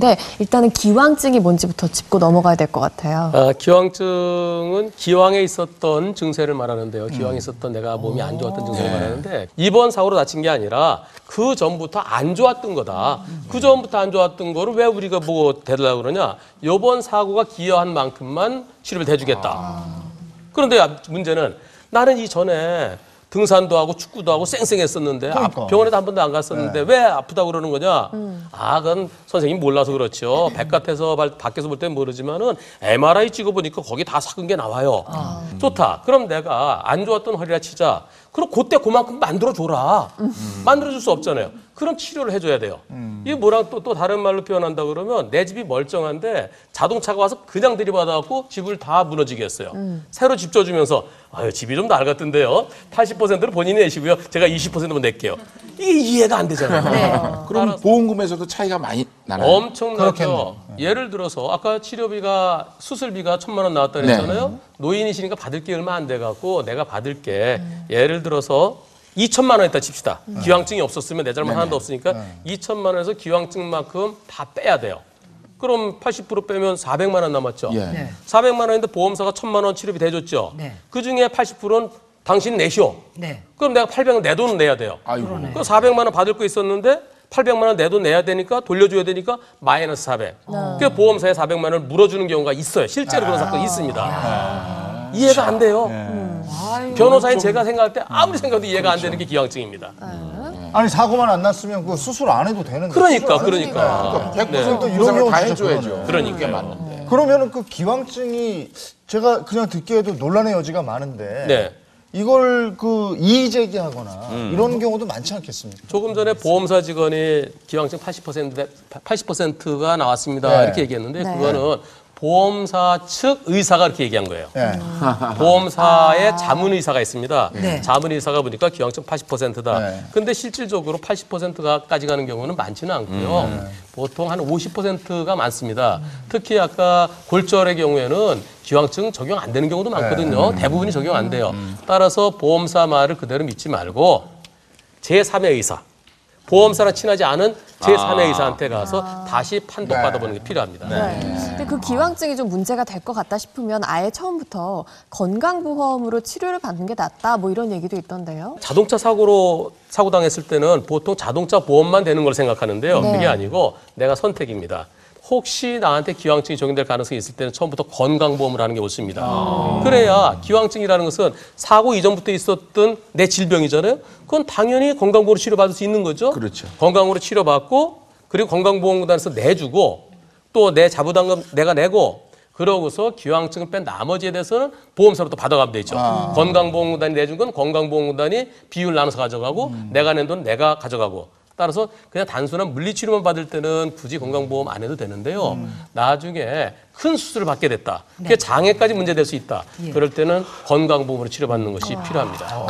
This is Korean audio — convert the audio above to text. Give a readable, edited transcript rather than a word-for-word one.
텐데 일단은 기왕증이 뭔지부터 짚고 넘어가야 될 것 같아요. 기왕증은 기왕에 있었던 증세를 말하는데요. 기왕에 있었던 내가 몸이 안 좋았던 증세를 말하는데 이번 사고로 다친 게 아니라 그 전부터 안 좋았던 거다. 그 전부터 안 좋았던 거를 왜 우리가 보고 대들라고 그러냐. 이번 사고가 기여한 만큼만 치료를 대주겠다. 그런데 문제는 나는 이전에 등산도 하고 축구도 하고 쌩쌩했었는데 그러니까. 병원에도 한 번도 안 갔었는데 왜 아프다고 그러는 거냐? 그건 선생님이 몰라서 그렇죠. 바깥에서 밖에서 볼 때는 모르지만은 MRI 찍어보니까 거기 다 삭은 게 나와요. 좋다. 그럼 내가 안 좋았던 허리라 치자. 그럼 그때 그만큼 만들어줘라. 만들어줄 수 없잖아요. 그럼 치료를 해줘야 돼요. 이게 뭐랑 또 다른 말로 표현한다 그러면 내 집이 멀쩡한데 자동차가 와서 그냥 들이받아갖고 집을 다 무너지게 했어요. 새로 집 져주면서 아유 집이 좀 낡았던데요. 80%를 본인이 내시고요. 제가 20%만 낼게요. 이게 이해가 안 되잖아요. 네. 그럼 보험금에서도 차이가 많이 나나요? 엄청나죠. 예를 들어서 아까 치료비가 수술비가 1,000만 원 나왔다 그랬잖아요. 노인이시니까 받을 게 얼마 안 돼갖고 내가 받을게. 예를 들어서 2천만 원 했다 칩시다. 기왕증이 없었으면 내 잘못 하나도 없으니까 2천만 원에서 기왕증만큼 다 빼야 돼요. 그럼 80% 빼면 400만 원 남았죠. 예. 400만 원인데 보험사가 1,000만 원 치료비 대줬죠. 네. 그중에 80%는 당신 내시오. 네. 그럼 내가 800원 내 돈은 내야 돼요. 아이고. 그 400만 원 받을 거 있었는데 800만 원 내 돈 내야 되니까 돌려줘야 되니까 마이너스 400. 그 보험사에 400만 원을 물어주는 경우가 있어요. 실제로 그런 사건이 있습니다. 이해가 안 돼요. 변호사인 제가 생각할 때 아무리 생각해도 이해가 안 되는 게 기왕증입니다. 아니 사고만 안 났으면 그 수술 안 해도 되는데. 그러니까. 100% 이런 보상을 경우 다 진짜 해줘야죠. 그러네요. 그게 맞는데. 그러면은 그 기왕증이 제가 그냥 듣기에도 논란의 여지가 많은데 네. 이걸 그 이의 제기하거나 이런 경우도 많지 않겠습니까? 조금 전에 보험사 직원이 기왕증 80%가 나왔습니다. 네. 이렇게 얘기했는데 네. 그거는 보험사 측 의사가 그렇게 얘기한 거예요. 네. 보험사에 자문의사가 있습니다. 네. 자문의사가 보니까 기왕증 80%다. 네. 근데 실질적으로 80%까지 가는 경우는 많지는 않고요. 보통 한 50%가 많습니다. 특히 아까 골절의 경우에는 기왕증 적용 안 되는 경우도 많거든요. 대부분이 적용 안 돼요. 따라서 보험사 말을 그대로 믿지 말고 제3의 의사, 보험사랑 친하지 않은 제3의 의사한테 가서 다시 판독받아보는 게 필요합니다. 근데 그 기왕증이 좀 문제가 될 것 같다 싶으면 아예 처음부터 건강보험으로 치료를 받는 게 낫다 뭐 이런 얘기도 있던데요. 자동차 사고 당했을 때는 보통 자동차 보험만 되는 걸 생각하는데요. 네. 그게 아니고 내가 선택입니다. 혹시 나한테 기왕증이 적용될 가능성이 있을 때는 처음부터 건강보험을 하는 게 옳습니다. 그래야 기왕증이라는 것은 사고 이전부터 있었던 내 질병이잖아요. 그건 당연히 건강보험으로 치료받을 수 있는 거죠. 그렇죠. 건강으로 치료받고 그리고 건강보험공단에서 내주고 또 내 자부담금 내가 내고 그러고서 기왕증을 뺀 나머지에 대해서는 보험사로 또 받아가면 되죠. 건강보험공단이 내준 건 건강보험공단이 비율 나눠서 가져가고 내가 낸 돈 내가 가져가고 따라서 그냥 단순한 물리치료만 받을 때는 굳이 건강보험 안 해도 되는데요. 나중에 큰 수술을 받게 됐다. 그게 장애까지 문제될 수 있다. 그럴 때는 건강보험으로 치료받는 것이 필요합니다.